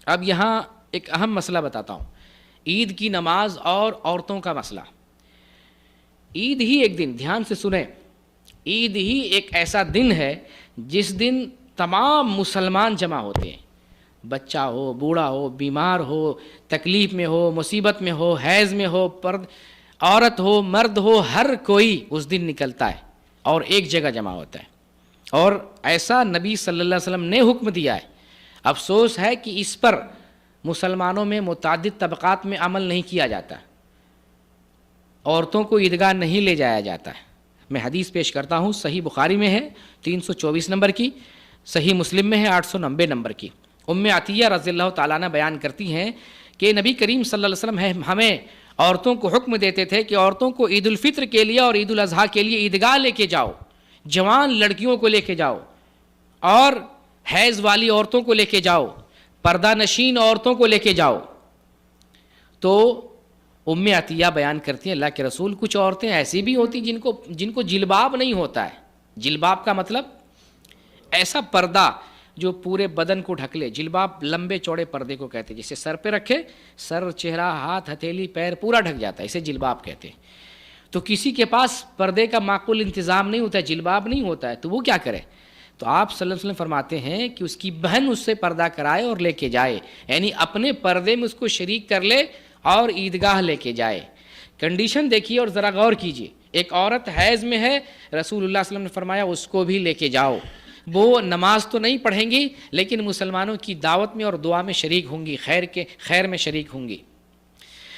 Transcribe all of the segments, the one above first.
اب یہاں ایک اہم مسئلہ بتاتا ہوں، عید کی نماز اور عورتوں کا مسئلہ۔ عید ہی ایک دن، دھیان سے سنیں، عید ہی ایک ایسا دن ہے جس دن تمام مسلمان جمع ہوتے ہیں، بچہ ہو، بوڑھا ہو، بیمار ہو، تکلیف میں ہو، مصیبت میں ہو، حیض میں ہو، عورت ہو، مرد ہو، ہر کوئی اس دن نکلتا ہے اور ایک جگہ جمع ہوتا ہے، اور ایسا نبی صلی اللہ علیہ وسلم نے حکم دیا ہے۔ افسوس ہے کہ اس پر مسلمانوں میں متعدد طبقات میں عمل نہیں کیا جاتا، عورتوں کو عیدگاہ نہیں لے جایا جاتا ہے۔ میں حدیث پیش کرتا ہوں، صحیح بخاری میں ہے 324 نمبر کی، صحیح مسلم میں ہے 890 نمبر کی۔ ام عطیہ رضی اللہ تعالیٰ عنہ بیان کرتی ہیں کہ نبی کریم صلی اللہ علیہ وسلم ہمیں عورتوں کو حکم دیتے تھے کہ عورتوں کو عید الفطر کے لیے اور عید الاضحیٰ کے لیے عیدگاہ لے کے جاؤ، جوان لڑکیوں کو لے کے جاؤ، اور حیض والی عورتوں کو لے کے جاؤ، پردہ نشین عورتوں کو لے کے جاؤ۔ تو ام عطیہ بیان کرتی ہیں، اللہ کے رسول کچھ عورتیں ایسی بھی ہوتی جن کو جلباب نہیں ہوتا ہے۔ جلباب کا مطلب ایسا پردہ جو پورے بدن کو ڈھک لے، جلباب لمبے چوڑے پردے کو کہتے ہیں، جسے سر پہ رکھے، سر، چہرہ، ہاتھ، ہتھیلی، پیر پورا ڈھک جاتا ہے، اسے جلباب کہتے ہیں۔ تو کسی کے پاس پردے کا معقول انتظام نہیں ہوتا ہے، جلباب نہیں ہوتا ہے، تو وہ کیا کرے؟ تو آپ صلی اللہ علیہ وسلم فرماتے ہیں کہ اس کی بہن اس سے پردہ کرائے اور لے کے جائے، یعنی اپنے پردے میں اس کو شریک کر لے اور عیدگاہ لے کے جائے۔ کنڈیشن دیکھیے اور ذرا غور کیجیے، ایک عورت حیض میں ہے، رسول اللہ صلی اللہ علیہ وسلم نے فرمایا اس کو بھی لے کے جاؤ۔ وہ نماز تو نہیں پڑھیں گی لیکن مسلمانوں کی دعوت میں اور دعا میں شریک ہوں گی، خیر میں شریک ہوں گی۔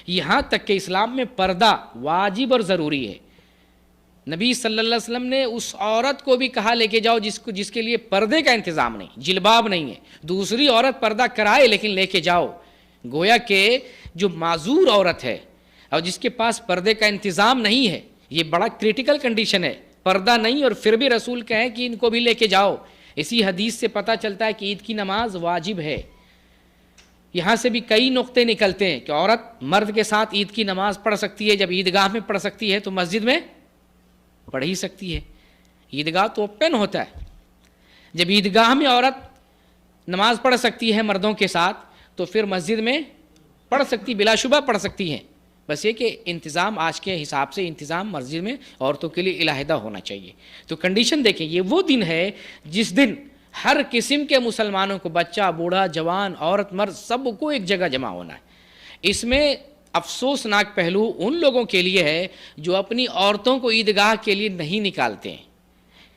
یہاں تک کہ اسلام میں پردہ واجب اور ضروری ہے۔ نبی صلی اللہ علیہ وسلم نے اس عورت کو بھی کہا لے کے جاؤ جس کے لیے پردے کا انتظام نہیں، جلباب نہیں ہے، دوسری عورت پردہ کرائے لیکن لے کے جاؤ۔ گویا کہ جو معذور عورت ہے اور جس کے پاس پردے کا انتظام نہیں ہے، یہ بڑا کریٹیکل کنڈیشن ہے، پردہ نہیں اور پھر بھی رسول کہیں کہ ان کو بھی لے کے جاؤ۔ اسی حدیث سے پتہ چلتا ہے کہ عید کی نماز واجب ہے۔ یہاں سے بھی کئی نقطے نکلتے ہیں کہ عورت مرد کے ساتھ عید کی نماز پڑھ سکتی ہے، جب عیدگاہ میں پڑھ سکتی ہے تو مسجد میں پڑھ ہی سکتی ہے، عیدگاہ تو اوپن ہوتا ہے۔ جب عیدگاہ میں عورت نماز پڑھ سکتی ہے مردوں کے ساتھ تو پھر مسجد میں پڑھ سکتی، بلا شبہ پڑھ سکتی ہیں، بس یہ کہ انتظام آج کے حساب سے انتظام مسجد میں عورتوں کے لیے علیحدہ ہونا چاہیے۔ تو کنڈیشن دیکھیں، یہ وہ دن ہے جس دن ہر قسم کے مسلمانوں کو، بچہ، بوڑھا، جوان، عورت، مرد، سب کو ایک جگہ جمع ہونا ہے۔ اس میں افسوسناک پہلو ان لوگوں کے لیے ہے جو اپنی عورتوں کو عیدگاہ کے لیے نہیں نکالتے ہیں،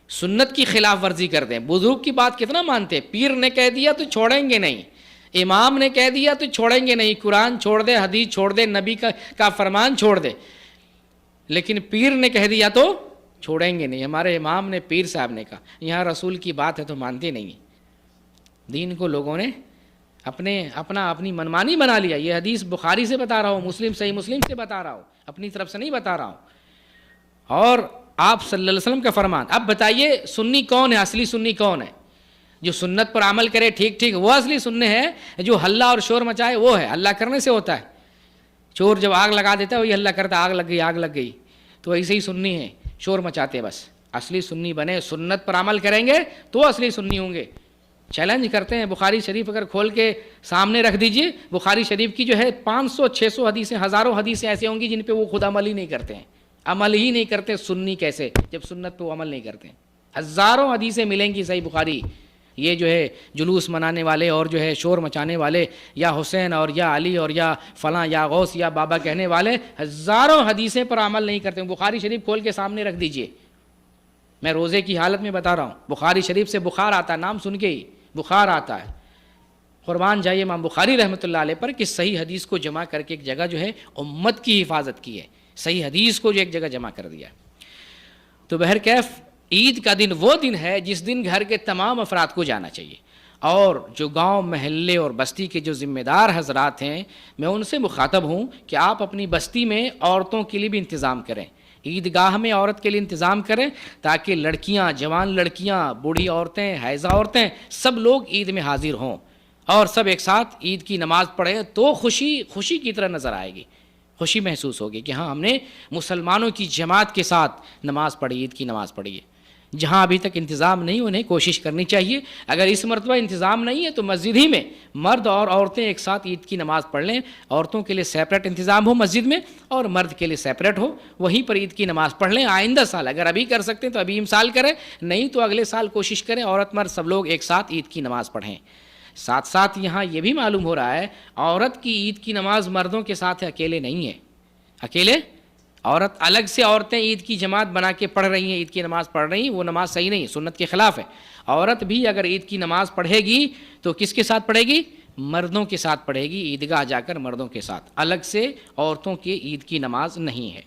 سنت کی خلاف ورزی کرتے ہیں۔ بزرگ کی بات کتنا مانتے ہیں، پیر نے کہہ دیا تو چھوڑیں گے نہیں، امام نے کہہ دیا تو چھوڑیں گے نہیں، قرآن چھوڑ دے، حدیث چھوڑ دے، نبی کا فرمان چھوڑ دے، لیکن پیر نے کہہ دیا تو چھوڑیں گے نہیں۔ ہمارے امام نے، پیر صاحب نے کہا، یہاں رسول کی بات ہے تو مانتے نہیں ہیں۔ دین کو لوگوں نے اپنی منمانی بنا لیا۔ یہ حدیث بخاری سے بتا رہا ہوں، مسلم، صحیح مسلم سے بتا رہا ہوں، اپنی طرف سے نہیں بتا رہا ہوں، اور آپ صلی اللہ علیہ وسلم کا فرمان۔ اب بتائیے سنی کون ہے، اصلی سنی کون ہے؟ جو سنت پر عمل کرے ٹھیک ٹھیک، وہ اصلی سنی ہے۔ جو ہلہ اور شور مچائے وہ ہے، ہلہ کرنے سے ہوتا ہے، چور جب آگ لگا دیتا ہے وہی ہلہ کرتا ہے، آگ لگ گئی، آگ لگ گئی، تو ایسے ہی سنی ہے، شور مچاتے بس۔ اصلی سنی بنے، سنت پر عمل کریں گے تو اصلی سنی ہوں گے۔ چیلنج کرتے ہیں، بخاری شریف اگر کھول کے سامنے رکھ دیجئے، بخاری شریف کی جو ہے 500 600 حدیثیں، ہزاروں حدیثیں ایسے ہوں گی جن پہ وہ خود عمل ہی نہیں کرتے ہیں، عمل ہی نہیں کرتے، سنی کیسے جب سنت پہ وہ عمل نہیں کرتے ہیں؟ ہزاروں حدیثیں ملیں گی صحیح بخاری۔ یہ جو ہے جلوس منانے والے اور جو ہے شور مچانے والے، یا حسین اور یا علی اور یا فلاں یا غوث یا بابا کہنے والے، ہزاروں حدیثیں پر عمل نہیں کرتے ہیں۔ بخاری شریف کھول کے سامنے رکھ دیجئے، میں روزے کی حالت میں بتا رہا ہوں، بخاری شریف سے بخار آتا ہے، نام سن کے ہی بخار آتا ہے۔ قربان جائیے امام بخاری رحمۃ اللہ علیہ پر کہ صحیح حدیث کو جمع کر کے ایک جگہ جو ہے امت کی حفاظت کی ہے، صحیح حدیث کو جو ایک جگہ جمع کر دیا۔ تو بہرکیف عید کا دن وہ دن ہے جس دن گھر کے تمام افراد کو جانا چاہیے، اور جو گاؤں، محلے اور بستی کے جو ذمہ دار حضرات ہیں، میں ان سے مخاطب ہوں کہ آپ اپنی بستی میں عورتوں کے لیے بھی انتظام کریں، عیدگاہ میں عورت کے لیے انتظام کریں، تاکہ لڑکیاں، جوان لڑکیاں، بوڑھی عورتیں، حائضہ عورتیں، سب لوگ عید میں حاضر ہوں اور سب ایک ساتھ عید کی نماز پڑھیں، تو خوشی کی طرح نظر آئے گی، خوشی محسوس ہوگی کہ ہاں ہم نے مسلمانوں کی جماعت کے ساتھ نماز پڑھی، عید کی نماز پڑھی ہے۔ جہاں ابھی تک انتظام نہیں انہیں کوشش کرنی چاہیے. اگر اس مرتبہ انتظام نہیں ہے تو مسجد ہی میں مرد اور عورتیں ایک ساتھ عید کی نماز پڑھ لیں. عورتوں کے لیے سیپریٹ انتظام ہو مسجد میں اور مرد کے لیے سیپریٹ ہو, وہیں پر عید کی نماز پڑھ لیں. آئندہ سال اگر ابھی کر سکتے ہیں تو ابھی امسال کریں, نہیں تو اگلے سال کوشش کریں عورت مرد سب لوگ ایک ساتھ عید کی نماز پڑھیں. ساتھ ساتھ یہاں یہ بھی معلوم ہو رہا ہے عورت کی عید کی نماز مردوں کے ساتھ اکیلے نہیں ہے. اکیلے عورت الگ سے عورتیں عید کی جماعت بنا کے پڑھ رہی ہیں, عید کی نماز پڑھ رہی ہیں, وہ نماز صحیح نہیں ہے, سنت کے خلاف ہے. عورت بھی اگر عید کی نماز پڑھے گی تو کس کے ساتھ پڑھے گی؟ مردوں کے ساتھ پڑھے گی, عیدگاہ جا کر مردوں کے ساتھ. الگ سے عورتوں کی عید کی نماز نہیں ہے.